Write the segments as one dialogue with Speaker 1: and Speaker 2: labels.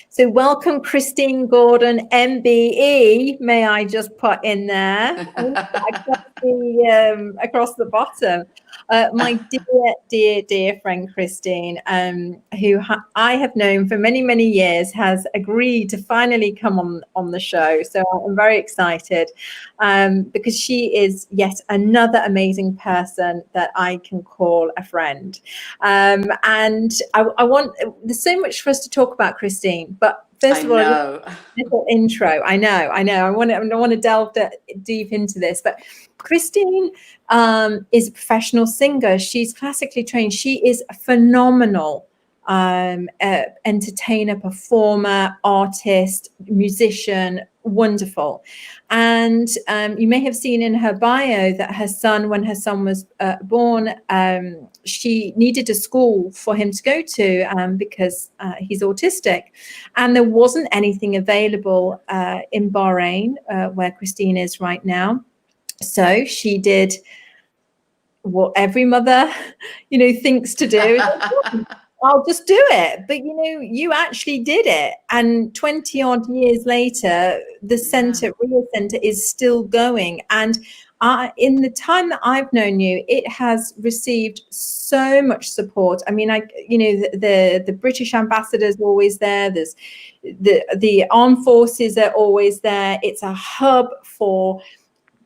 Speaker 1: So welcome, Christine Gordon MBE. May I just put in there across the bottom, my dear friend Christine, who I have known for many, many years, has agreed to finally come on the show. So I'm very excited because she is yet another amazing person that I can call a friend. And I want, there's so much for us to talk about, Christine, but first of all, a little intro. I know. I want to delve deep into this, but Christine is a professional singer. She's classically trained. She is a phenomenal entertainer, performer, artist, musician, wonderful. And you may have seen in her bio that her son, when her son was born, she needed a school for him to go to because he's autistic, and there wasn't anything available in Bahrain, where Christine is right now. So she did what every mother, thinks to do. I'll just do it. But, you actually did it. And 20 odd years later, the centre, RIA Centre, is still going. And in the time that I've known you, it has received so much support. I mean, the British ambassador's always there. There's the armed forces are always there. It's a hub for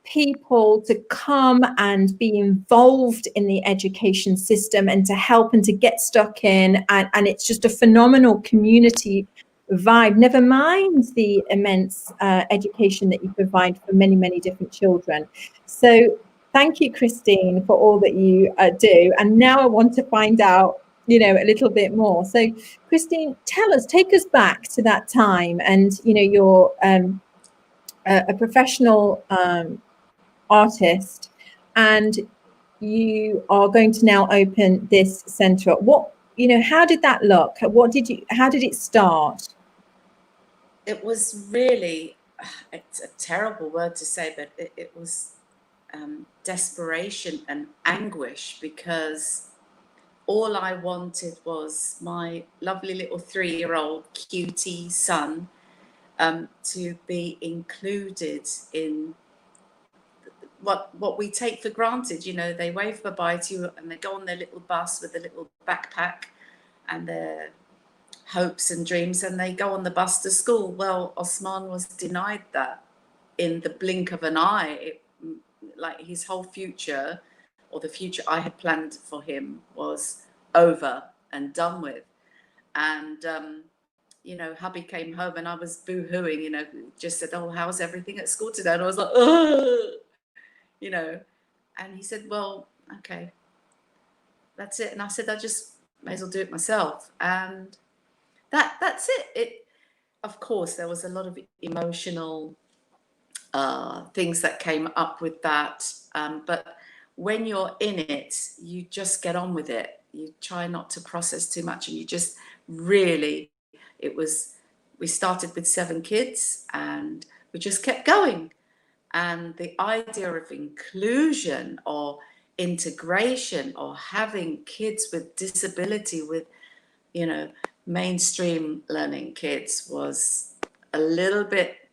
Speaker 1: people to come and be involved in the education system and to help and to get stuck in, and it's just a phenomenal community vibe, never mind the immense education that you provide for many, many different children. So thank you, Christine, for all that you do. And now I want to find out a little bit more. So Christine, take us back to that time, and you're a professional artist, and you are going to now open this centre. How did that look? How did it start?
Speaker 2: It was really, it's a terrible word to say, but it was desperation and anguish, because all I wanted was my lovely little 3-year-old cutie son to be included in what we take for granted. They wave bye-bye to you and they go on their little bus with a little backpack and their hopes and dreams, and they go on the bus to school. Well, Osman was denied that in the blink of an eye. Like, his whole future, or the future I had planned for him, was over and done with. And hubby came home and I was boo-hooing, just said, "Oh, how's everything at school today?" And I was like, "Ugh." And he said, "Well, okay, that's it." And I said, "I just may as well do it myself." And that's it. Of course, there was a lot of emotional things that came up with that. But when you're in it, you just get on with it. You try not to process too much, and you just really, we started with 7 kids and we just kept going. And the idea of inclusion or integration, or having kids with disability, with, mainstream learning kids, was a little bit,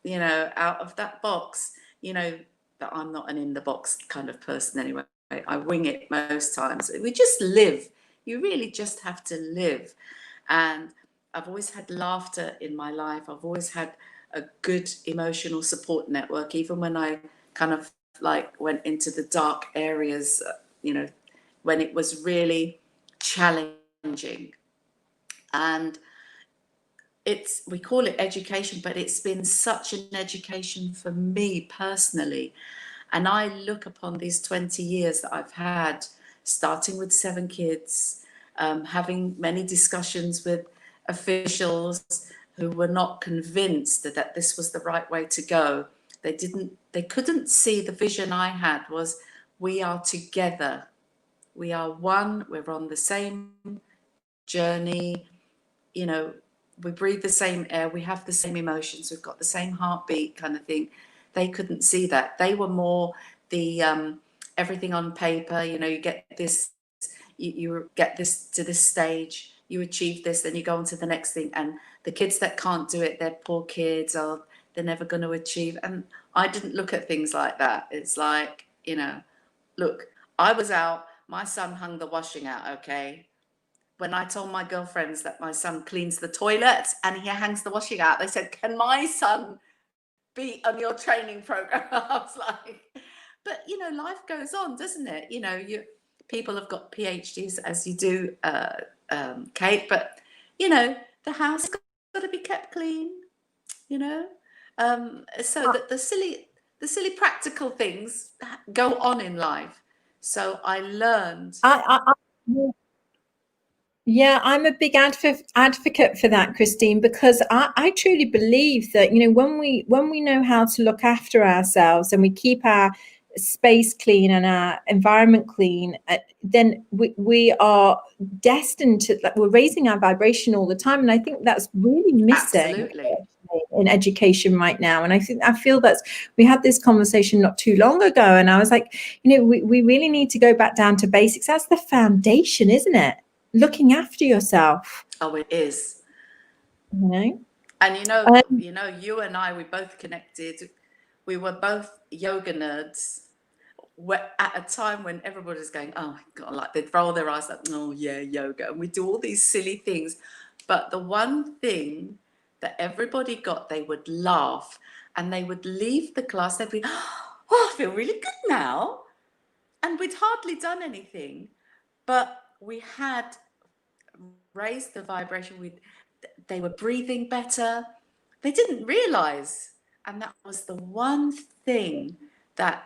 Speaker 2: out of that box, but I'm not an in the box kind of person anyway. I wing it most times. We just live. You really just have to live. And I've always had laughter in my life. I've always had a good emotional support network, even when I kind of went into the dark areas, when it was really challenging. And we call it education, but it's been such an education for me personally. And I look upon these 20 years that I've had, starting with 7 kids, having many discussions with officials who were not convinced that this was the right way to go. They couldn't see the vision I had, was we are together. We are one, we're on the same journey, we breathe the same air, we have the same emotions, we've got the same heartbeat, kind of thing. They couldn't see that. They were more the everything on paper, you get this, you get this to this stage, you achieve this, then you go on to the next thing. And the kids that can't do it, they're poor kids, or they're never going to achieve. And I didn't look at things like that. It's like, you know, look, I was out, my son hung the washing out, okay? When I told my girlfriends that my son cleans the toilets and he hangs the washing out, they said, can my son be on your training program? I was like, but you know, life goes on, doesn't it? You know, people have got PhDs, as you do, Kate, but you know, the house has got to be kept clean, you know. So that the silly practical things go on in life. So I learned.
Speaker 1: Yeah, I'm a big advocate for that, Christine, because I truly believe that, you know, when we know how to look after ourselves and we keep our space clean and our environment clean, then we are destined to, like, we're raising our vibration all the time. And I think that's really missing in education right now. And I feel that's, we had this conversation not too long ago, and I was like, you know, we really need to go back down to basics. That's the foundation, isn't it? Looking after yourself.
Speaker 2: Oh, it is.
Speaker 1: You know?
Speaker 2: And you know, you and I, we both connected. We were both yoga nerds. At a time when everybody's going, oh my God, like they'd roll their eyes like, oh yeah, yoga. And we do all these silly things. But the one thing that everybody got, they would laugh and they would leave the class. They'd be, oh, I feel really good now. And we'd hardly done anything, but we had raised the vibration. They were breathing better. They didn't realize. And that was the one thing that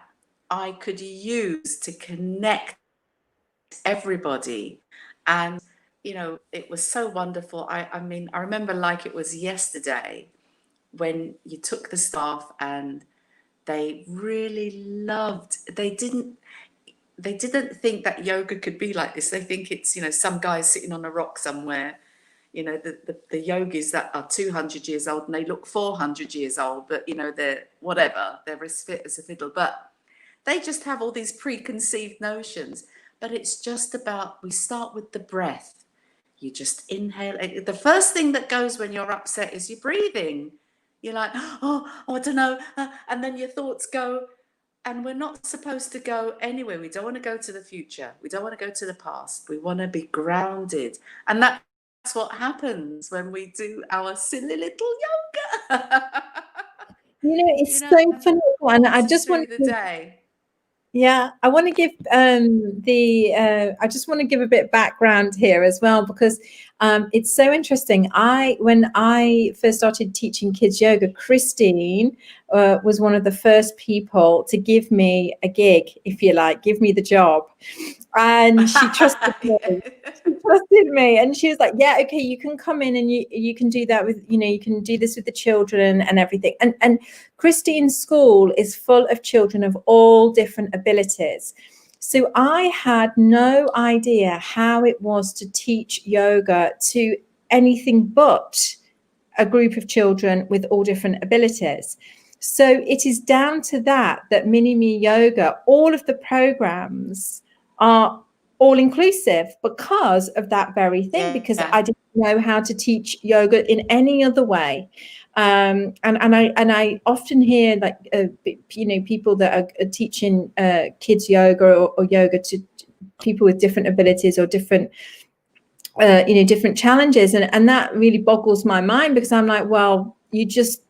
Speaker 2: I could use to connect everybody. And, you know, it was so wonderful. I mean, I remember like it was yesterday when you took the staff and they really loved, they didn't think that yoga could be like this. They think it's, you know, some guy sitting on a rock somewhere. You know, the yogis that are 200 years old and they look 400 years old, but, you know, they're whatever, they're as fit as a fiddle. But they just have all these preconceived notions. But it's just about, we start with the breath. You just inhale. The first thing that goes when you're upset is your breathing. You're like, oh, I don't know. And then your thoughts go. And we're not supposed to go anywhere. We don't want to go to the future. We don't want to go to the past. We want to be grounded. And that's what happens when we do our silly little yoga.
Speaker 1: You know, it's so funny. And I just want
Speaker 2: the day.
Speaker 1: Yeah, I want to give I just want to give a bit of background here as well, because it's so interesting. When I first started teaching kids yoga, Christine was one of the first people to give me a gig, if you like, give me the job. And she trusted me. She trusted me, and she was like, "Yeah, okay, you can come in and you can do that with, you know, you can do this with the children and everything." And Christine's school is full of children of all different abilities. So I had no idea how it was to teach yoga to anything but a group of children with all different abilities. So it is down to that Mini Me Yoga, all of the programs are all inclusive because of that very thing, because I didn't know how to teach yoga in any other way. And I often hear, like, you know, people that are teaching kids yoga or yoga to people with different abilities or different you know, different challenges, and that really boggles my mind, because I'm like, well, you just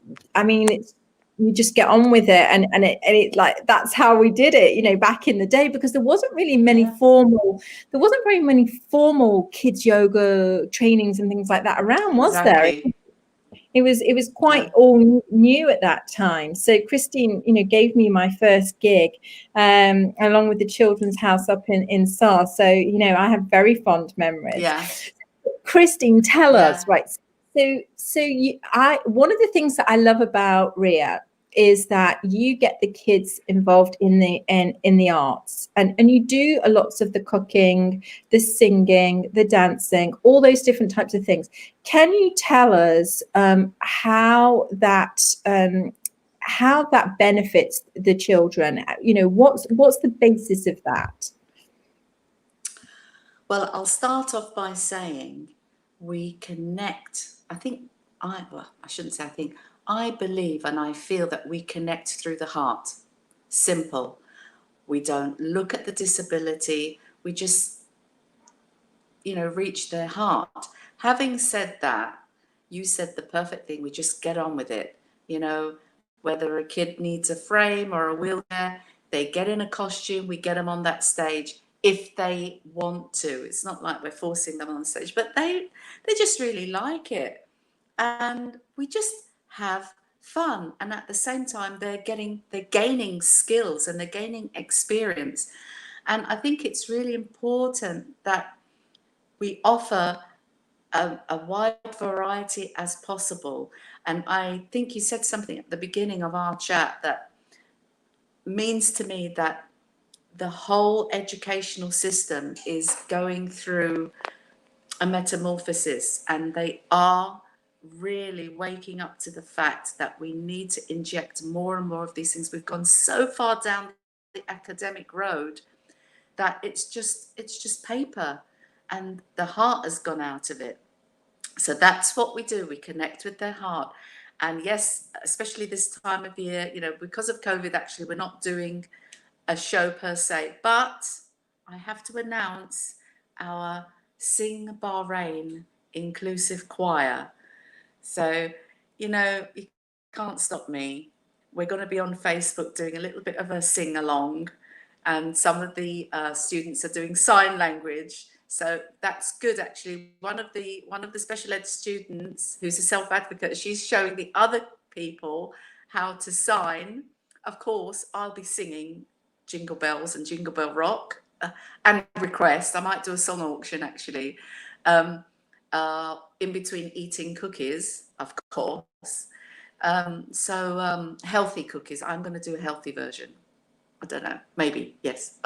Speaker 1: get on with it, and it like, that's how we did it, you know, back in the day, because there wasn't really many there wasn't very many formal kids yoga trainings and things like that around, was there? It was quite all new at that time. So Christine, you know, gave me my first gig along with the Children's House up in SAR. So, you know, I have very fond memories.
Speaker 2: Yeah.
Speaker 1: Christine, tell us, right? So one of the things that I love about RIA is that you get the kids involved in the arts, and you do lots of the cooking, the singing, the dancing, all those different types of things. Can you tell us how that benefits the children? You know, what's the basis of that?
Speaker 2: Well, I'll start off by saying we connect. I shouldn't say I think, I believe and I feel that we connect through the heart. Simple. We don't look at the disability, we just, reach their heart. Having said that, you said the perfect thing, we just get on with it. Whether a kid needs a frame or a wheelchair, they get in a costume, we get them on that stage if they want to. It's not like we're forcing them on stage, but they just really like it. And we just have fun. And at the same time, they're gaining skills and they're gaining experience. And I think it's really important that we offer a wide variety as possible. And I think you said something at the beginning of our chat that means to me that the whole educational system is going through a metamorphosis, and they are really waking up to the fact that we need to inject more and more of these things. We've gone so far down the academic road that it's just paper, and the heart has gone out of it. So that's what we do. We connect with their heart. And yes, especially this time of year, because of COVID, actually, we're not doing a show per se, but I have to announce our Sing Bahrain inclusive choir. So, you can't stop me. We're going to be on Facebook doing a little bit of a sing along, and some of the students are doing sign language. So that's good, actually. One of the special ed students, who's a self-advocate, she's showing the other people how to sign. Of course, I'll be singing Jingle Bells and Jingle Bell Rock and request. I might do a song auction, actually, in between eating cookies, of course. Healthy cookies. I'm going to do a healthy version. I don't know, maybe, yes.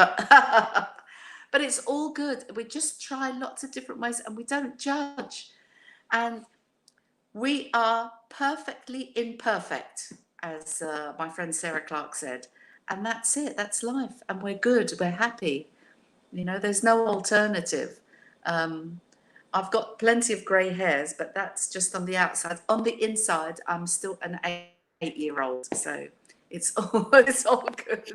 Speaker 2: But it's all good. We just try lots of different ways and we don't judge. And we are perfectly imperfect, as my friend Sarah Clark said. And that's it. That's life. And we're good. We're happy. There's no alternative. I've got plenty of grey hairs, but that's just on the outside. On the inside, I'm still an 8-year-old. So it's all good.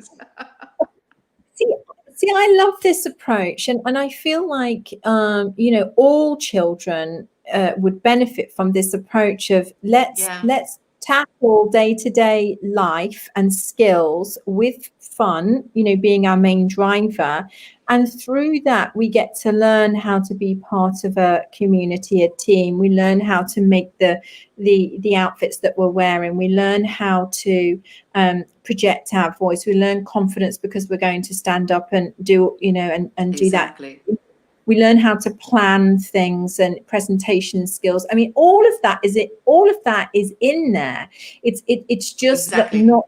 Speaker 1: See, I love this approach, and I feel like all children would benefit from this approach of let's tackle day-to-day life and skills with fun, being our main driver. And through that, we get to learn how to be part of a community, a team. We learn how to make the outfits that we're wearing. We learn how to project our voice. We learn confidence because we're going to stand up and do, and do that. We learn how to plan things and presentation skills. I mean, all of that is in there. It's just not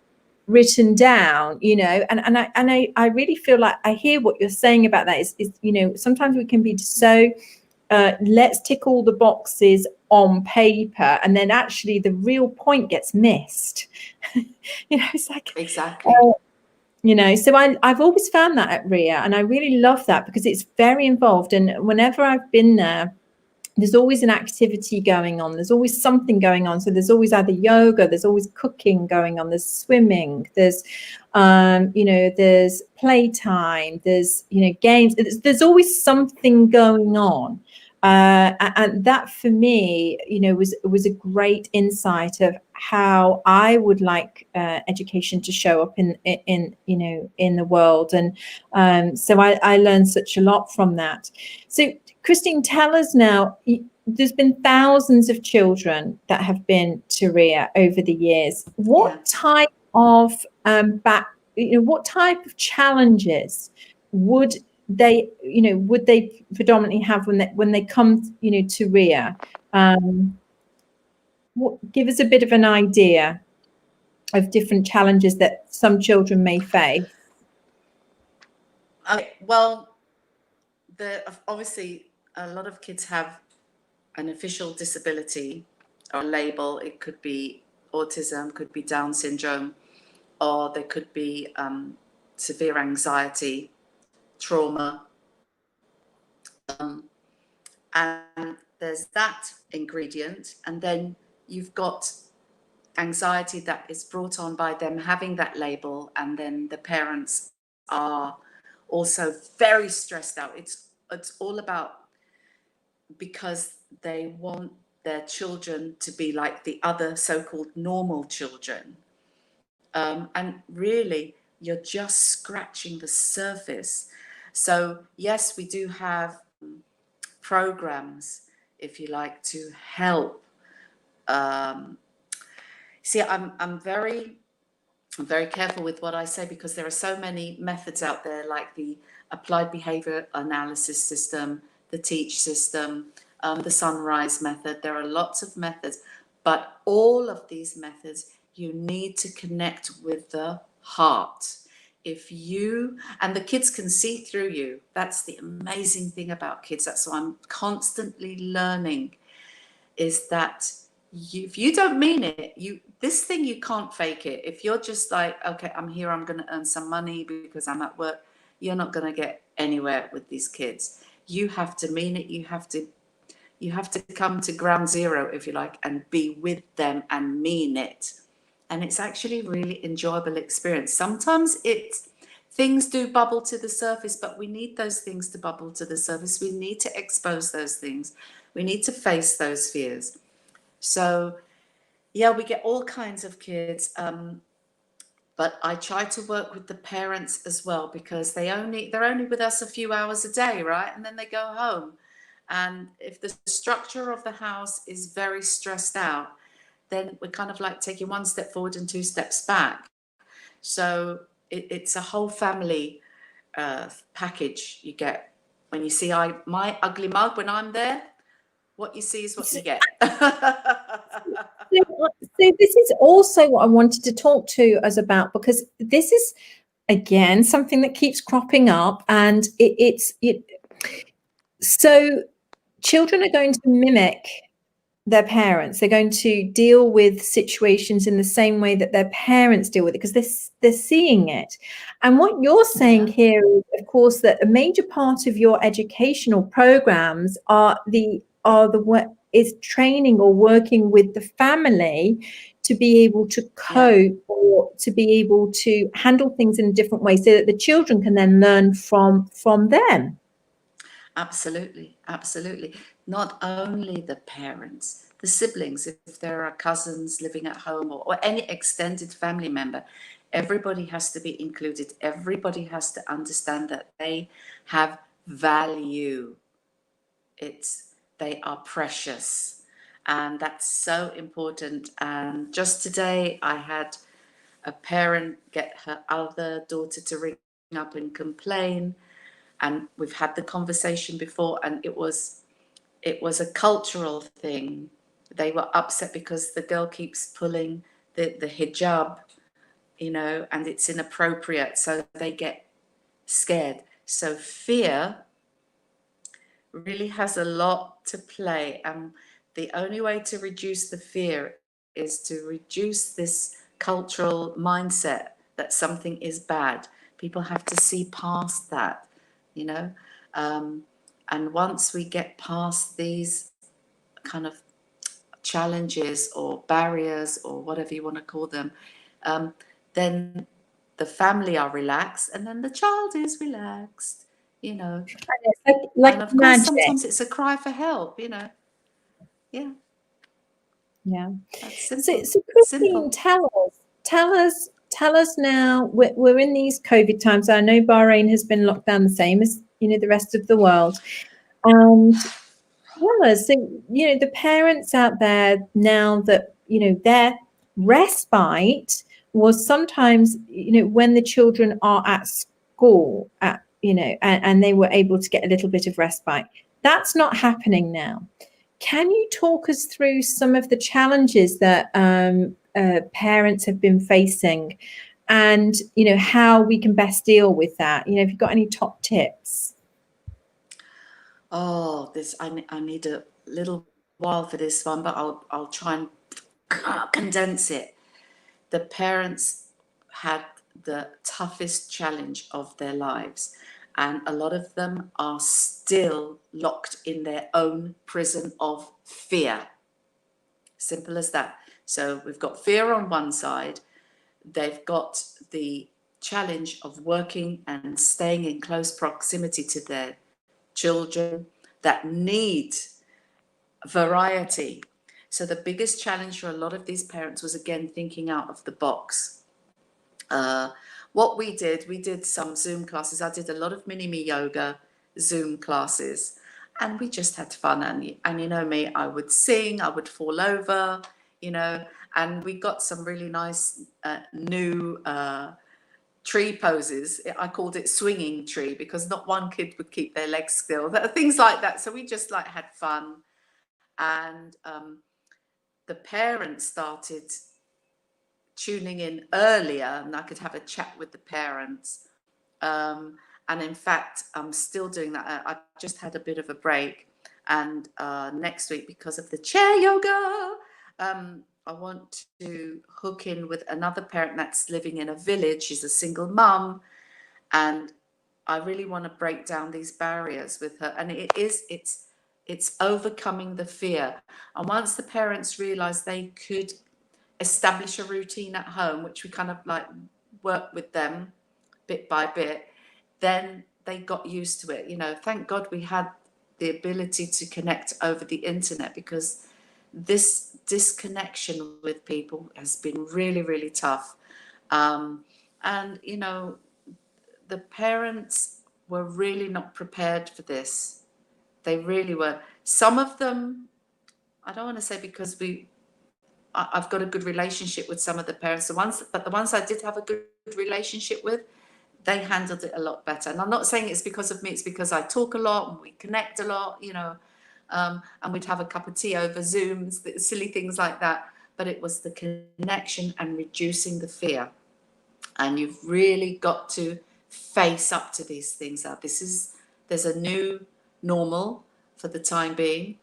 Speaker 1: written down, and I really feel like I hear what you're saying about that is sometimes we can be so let's tick all the boxes on paper, and then actually the real point gets missed. It's like
Speaker 2: exactly.
Speaker 1: So I've always found that at RIA, and I really love that because it's very involved. And whenever I've been there, there's always an activity going on. There's always something going on. So there's always either yoga, there's always cooking going on, there's swimming, there's, there's playtime, there's, games. There's always something going on. And that for me, was a great insight of how I would like education to show up in the world. And so I learned such a lot from that. So Christine, tell us now, there's been thousands of children that have been to RIA over the years. What type of what type of challenges would they predominantly have when they come to RIA? Give us a bit of an idea of different challenges that some children may face.
Speaker 2: Okay, well, obviously a lot of kids have an official disability or label. It could be autism, could be Down syndrome, or there could be severe anxiety, trauma, and there's that ingredient, and then you've got anxiety that is brought on by them having that label, and then the parents are also very stressed out. It's all about, because they want their children to be like the other so-called normal children, and really you're just scratching the surface. So yes, we do have programs, if you like, to help. See, I'm very careful with what I say, because there are so many methods out there, like the applied behavior analysis system, the teach system, the sunrise method. There are lots of methods, but all of these methods, you need to connect with the heart. If you, and the kids can see through you. That's the amazing thing about kids. That's why I'm constantly learning, is that if you don't mean it, this thing, you can't fake it. If you're just like, okay, I'm here, I'm going to earn some money because I'm at work, you're not going to get anywhere with these kids. You have to mean it. You have to come to ground zero, if you like, and be with them and mean it. And it's actually a really enjoyable experience. Sometimes things do bubble to the surface, but we need those things to bubble to the surface. We need to expose those things. We need to face those fears. So yeah, we get all kinds of kids, but I try to work with the parents as well, because they're only with us a few hours a day, right? And then they go home. And if the structure of the house is very stressed out, then we're kind of like taking one step forward and two steps back. So it's a whole family package you get when you see my ugly mug. When I'm there, what you see is what you get.
Speaker 1: So this is also what I wanted to talk to us about, because this is, again, something that keeps cropping up, and so children are going to mimic their parents. They're going to deal with situations in the same way that their parents deal with it, because they're seeing it. And what you're saying here is, of course, that a major part of your educational programs is training or working with the family to be able to cope or to be able to handle things in a different way, so that the children can then learn from them.
Speaker 2: Absolutely, absolutely. Not only the parents, the siblings, if there are cousins living at home, or any extended family member, everybody has to be included. Everybody has to understand that they have value. They are precious, and that's so important. And just today, I had a parent get her other daughter to ring up and complain. And we've had the conversation before, and it was a cultural thing. They were upset because the girl keeps pulling the hijab, and it's inappropriate, so they get scared. So fear really has a lot to play, and the only way to reduce the fear is to reduce this cultural mindset that something is bad. People have to see past that. And once we get past these kind of challenges or barriers, or whatever you want to call them, then the family are relaxed, and then the child is relaxed,
Speaker 1: Like
Speaker 2: and of
Speaker 1: magic.
Speaker 2: course, sometimes it's a cry for help, Yeah. That's simple.
Speaker 1: So Christine,
Speaker 2: Simple.
Speaker 1: tell us now. We're in these COVID times. I know Bahrain has been locked down the same as the rest of the world. And tell us, so the parents out there now, that their respite was sometimes when the children are at school, and they were able to get a little bit of respite. That's not happening now. Can you talk us through some of the challenges that parents have been facing, and how we can best deal with that? If you've got any top tips.
Speaker 2: Oh, I need a little while for this one, but I'll try and condense it. The parents had the toughest challenge of their lives, and a lot of them are still locked in their own prison of fear. Simple as that. So we've got fear on one side, they've got the challenge of working and staying in close proximity to their children that need variety. So the biggest challenge for a lot of these parents was, again, thinking out of the box. What we did some Zoom classes. I did a lot of mini-me yoga Zoom classes, and we just had fun. And you know me, I would sing, I would fall over, you know, and we got some really nice new tree poses. I called it swinging tree because not one kid would keep their legs still, things like that. So we just like had fun, and the parents started tuning in earlier, and I could have a chat with the parents. And in fact, I'm still doing that. I just had a bit of a break, and next week, because of the chair yoga, I want to hook in with another parent that's living in a village. She's a single mum, and I really want to break down these barriers with her. And it's overcoming the fear. And once the parents realize they could establish a routine at home, which we kind of like work with them bit by bit, then they got used to it. You know, thank God we had the ability to connect over the internet, because this disconnection with people has been really, really tough. And, you know, the parents were really not prepared for this. They really were. Some of them, I don't want to say because I've got a good relationship with some of the parents, but the ones I did have a good relationship with, they handled it a lot better. And I'm not saying it's because of me, it's because I talk a lot and we connect a lot, you know, and we'd have a cup of tea over Zooms, silly things like that. But it was the connection and reducing the fear. And you've really got to face up to these things. There's a new normal for the time being.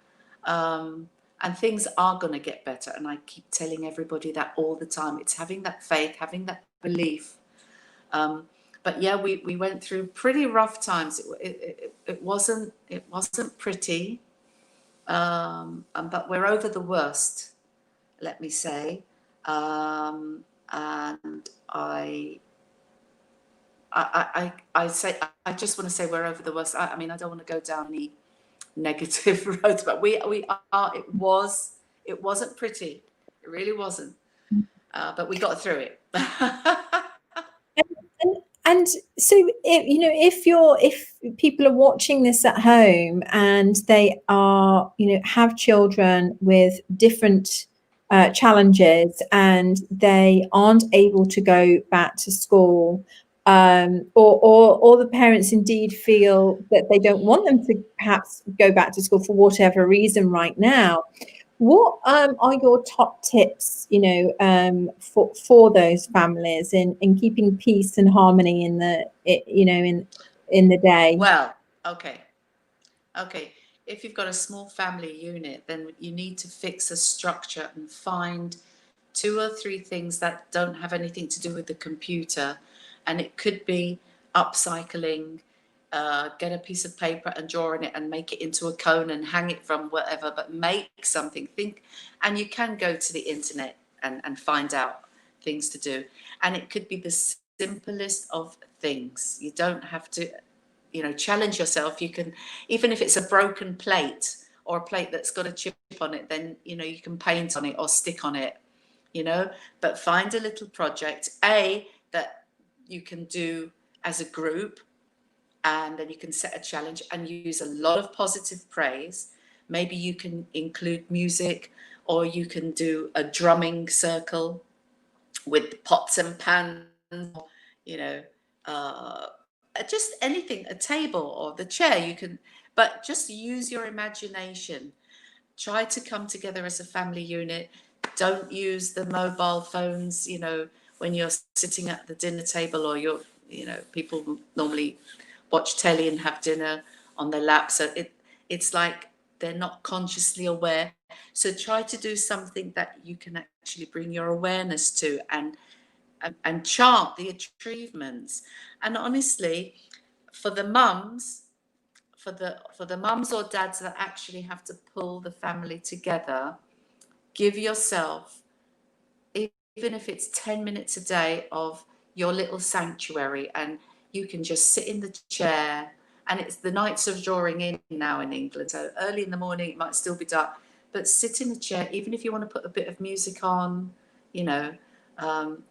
Speaker 2: And things are going to get better. And I keep telling everybody that all the time. It's having that faith, having that belief. But yeah, we went through pretty rough times. It wasn't pretty. But we're over the worst, let me say. And I say, I just want to say we're over the worst. I mean, I don't want to go down the negative roads, but we are. It wasn't pretty. It really wasn't. But we got through it.
Speaker 1: And so, if people are watching this at home and they are, have children with different challenges and they aren't able to go back to school, or the parents indeed feel that they don't want them to perhaps go back to school for whatever reason right now, what are your top tips, for those families in keeping peace and harmony in the day?
Speaker 2: Well, okay. If you've got a small family unit, then you need to fix a structure and find 2 or 3 things that don't have anything to do with the computer. And it could be upcycling. Get a piece of paper and draw on it and make it into a cone and hang it from whatever, but make something. And you can go to the internet and find out things to do. And it could be the simplest of things. You don't have to, challenge yourself. You can, even if it's a broken plate or a plate that's got a chip on it, then, you can paint on it or stick on it, but find a little project, that you can do as a group. And then you can set a challenge and use a lot of positive praise. Maybe you can include music, or you can do a drumming circle with pots and pans, just anything, a table or the chair. You can, but just use your imagination. Try to come together as a family unit. Don't use the mobile phones, when you're sitting at the dinner table, or people normally watch telly and have dinner on their lap. So it's like they're not consciously aware. So try to do something that you can actually bring your awareness to, and chart the achievements. And honestly, for the mums, for the mums or dads that actually have to pull the family together, give yourself, even if it's 10 minutes a day, of your little sanctuary, and you can just sit in the chair. And it's the nights are drawing in now in England, so early in the morning it might still be dark, but sit in the chair, even if you want to put a bit of music on, you know,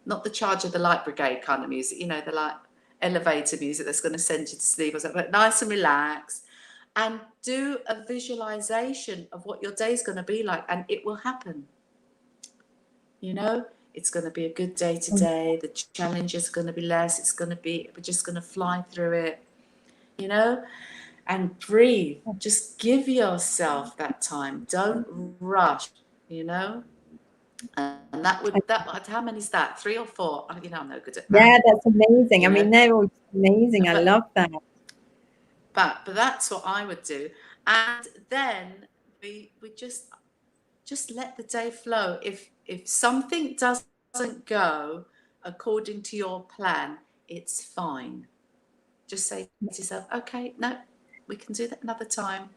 Speaker 2: not the Charge of the Light Brigade kind of music, you know, the like elevator music that's going to send you to sleep or something, but nice and relaxed, and do a visualization of what your day is going to be like, and it will happen. You know, it's going to be a good day today. The challenge is going to be less. It's going to be, we're just going to fly through it, you know, and breathe. Just give yourself that time. Don't rush, you know. And that would, how many is that? 3 or 4? You know, I'm no good at that.
Speaker 1: Yeah, that's amazing. I mean, they're all amazing. I love that.
Speaker 2: But that's what I would do. And then we just let the day flow. If something doesn't go according to your plan, it's fine. Just say to yourself, okay, no, we can do that another time.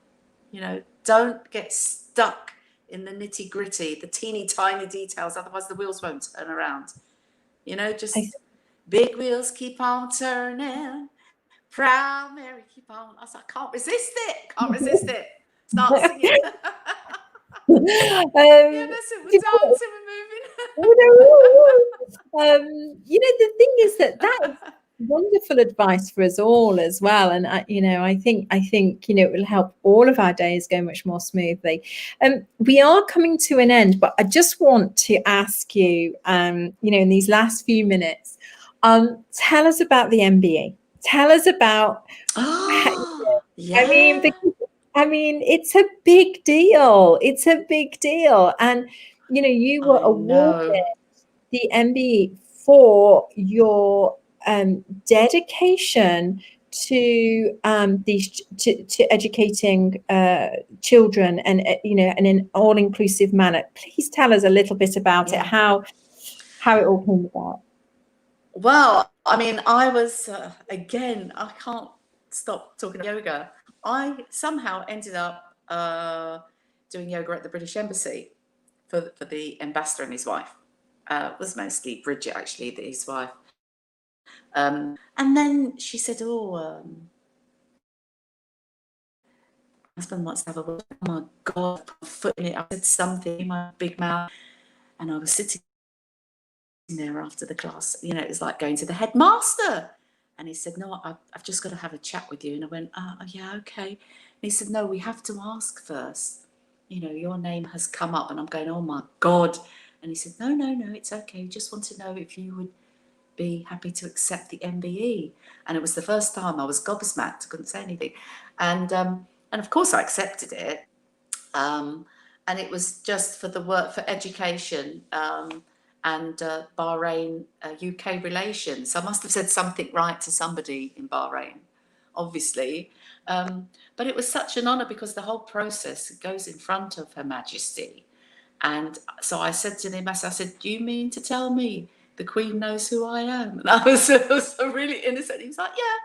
Speaker 2: You know, don't get stuck in the nitty gritty, the teeny tiny details, otherwise the wheels won't turn around. You know, just big wheels keep on turning, proud Mary keep on. I was like, can't resist it. Start singing. Yeah, that's it. We're dancing, we're
Speaker 1: moving. You know, the thing is that is wonderful advice for us all as well. And you know, I think you know, it will help all of our days go much more smoothly. We are coming to an end, but I just want to ask you, you know, in these last few minutes, tell us about the MBE. Tell us about.
Speaker 2: Yeah.
Speaker 1: I mean, it's a big deal. It's a big deal. And, you know, you were awarded the MBE for your dedication to these to educating children, and you know, in an all-inclusive manner. Please tell us a little bit about it, how it all came about.
Speaker 2: Well, I mean, I was again, I can't stop talking about yoga. I somehow ended up doing yoga at the British Embassy for the ambassador and his wife. It was mostly Bridget, actually, his wife. And then she said, husband wants to have a word. Oh my God, I foot in it. I said something in my big mouth, and I was sitting there after the class. You know, it was like going to the headmaster. And he said, no, I've just got to have a chat with you. And I went, yeah, okay. And he said, no, we have to ask first. You know, your name has come up. And I'm going, oh my God. And he said, no, it's okay. We just want to know if you would be happy to accept the MBE. And it was the first time. I was gobsmacked. I couldn't say anything. And of course I accepted it. And it was just for the work for education, and Bahrain, UK relations. I must have said something right to somebody in Bahrain, obviously. But it was such an honour, because the whole process goes in front of Her Majesty. And so I said to him, I said, do you mean to tell me the Queen knows who I am? And I was really innocent. He was like, yeah,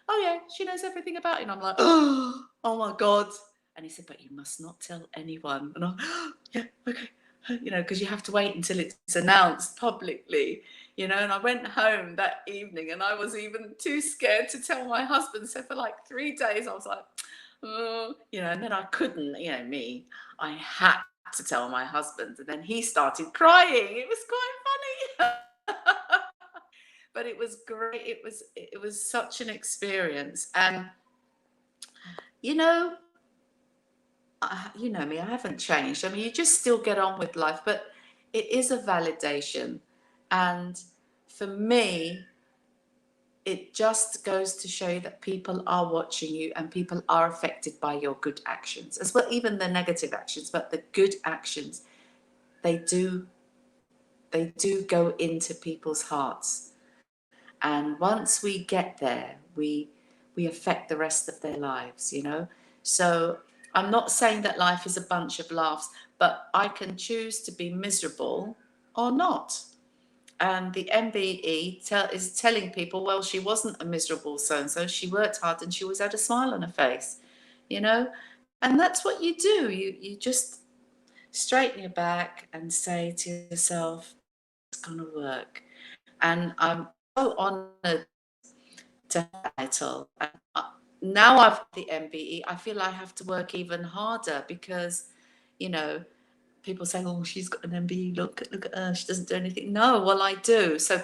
Speaker 2: oh yeah, she knows everything about it. And I'm like, oh my God. And he said, but you must not tell anyone. And I'm, yeah, okay. You know, because you have to wait until it's announced publicly, you know. And I went home that evening and I was even too scared to tell my husband. So for like 3 days I was like, oh, you know, and then I couldn't, you know, I had to tell my husband, and then he started crying. It was quite funny. But it was great. It was such an experience. And you know me, I haven't changed. I mean, you just still get on with life, but it is a validation. And for me, it just goes to show you that people are watching you, and people are affected by your good actions as well, even the negative actions. But the good actions, they do go into people's hearts. And once we get there, we affect the rest of their lives, you know. So I'm not saying that life is a bunch of laughs, but I can choose to be miserable or not. And the MBE is telling people, well, she wasn't a miserable so-and-so. She worked hard and she always had a smile on her face, you know? And that's what you do. You just straighten your back and say to yourself, it's going to work. And I'm so honoured to have the title. And now I've got the MBE, I feel I have to work even harder because, you know, people say, "Oh, she's got an MBE. Look at her. She doesn't do anything." No, well, I do. So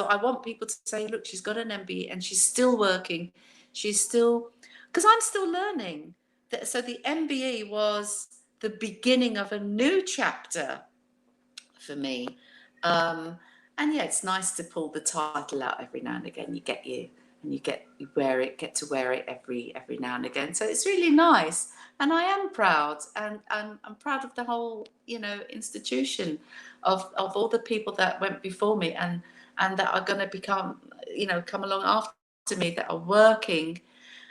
Speaker 2: I want people to say, "Look, she's got an MBE and she's still working. She's still," because I'm still learning. So the MBE was the beginning of a new chapter for me. And yeah, it's nice to pull the title out every now and again. You get to wear it every now and again. So it's really nice. And I am proud, and I'm proud of the whole, institution, of all the people that went before me and that are going to come along after me, that are working,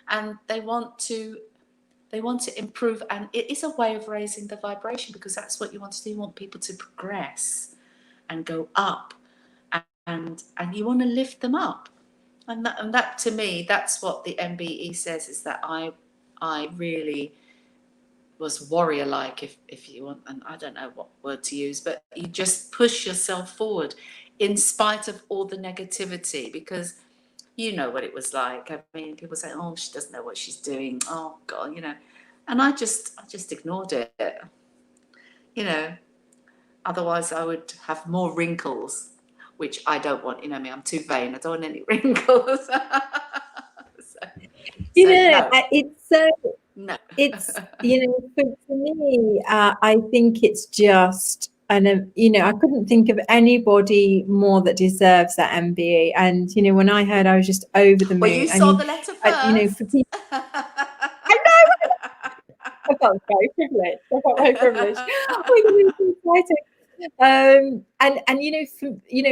Speaker 2: and they want to improve. And it is a way of raising the vibration, because that's what you want to do. You want people to progress and go up, and you want to lift them up. And that to me, that's what the MBE says, is that I really was warrior-like, if you want, and I don't know what word to use, but you just push yourself forward in spite of all the negativity, because you know what it was like. I mean, people say, "Oh, she doesn't know what she's doing. Oh God," and I just ignored it. Otherwise I would have more wrinkles, which I don't want. I'm too vain. I don't want any wrinkles.
Speaker 1: It's so.
Speaker 2: No.
Speaker 1: It's, for me, I think it's just, and I couldn't think of anybody more that deserves that MBE. And when I heard, I was just over the moon.
Speaker 2: Well, you saw the letter first.
Speaker 1: For people, I know. I felt very privileged.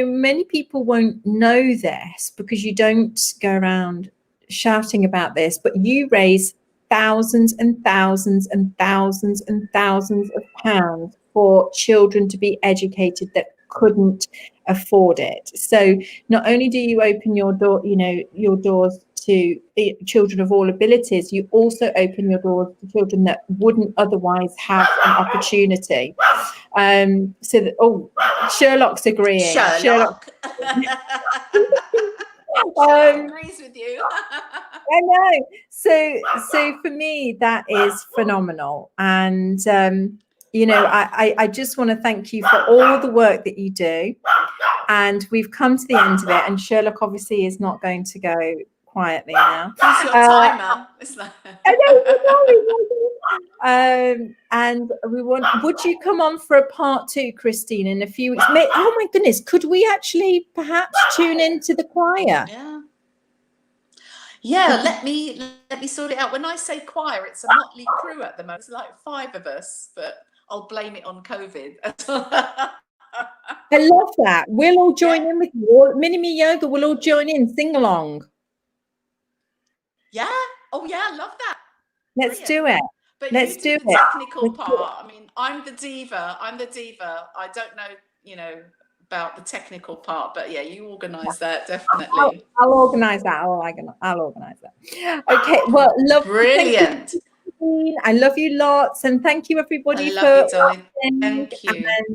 Speaker 1: Many people won't know this because you don't go around shouting about this, but you raise thousands and thousands and thousands and thousands of pounds for children to be educated that couldn't afford it. So not only do you open your doors to children of all abilities, you also open your doors to children that wouldn't otherwise have an opportunity. So that, Sherlock's agreeing.
Speaker 2: Sherlock. Agrees with you.
Speaker 1: I know. So for me, that is phenomenal. And I just want to thank you for all the work that you do. And we've come to the end of it. And Sherlock obviously is not going to go quietly now.
Speaker 2: It's your timer. It's like...
Speaker 1: and would you come on for a part 2, Christine, in a few weeks? Oh my goodness, could we actually perhaps tune into the choir?
Speaker 2: Yeah, let me sort it out. When I say choir, it's a motley crew at the moment. It's like 5 of us, but I'll blame it on COVID.
Speaker 1: I love that. We'll all join in with you. Mini-Me Yoga, we'll all join in, sing along.
Speaker 2: Yeah. Oh yeah, I love that.
Speaker 1: Let's do it.
Speaker 2: But let's do the technical part. I mean, I'm the diva. I don't know, about the technical part, but yeah, you organise that, definitely.
Speaker 1: I'll organise that. I'll organise that. Okay. Well, lovely.
Speaker 2: Brilliant.
Speaker 1: I love you lots, and thank you everybody
Speaker 2: I love you, darling. Thank you.
Speaker 1: And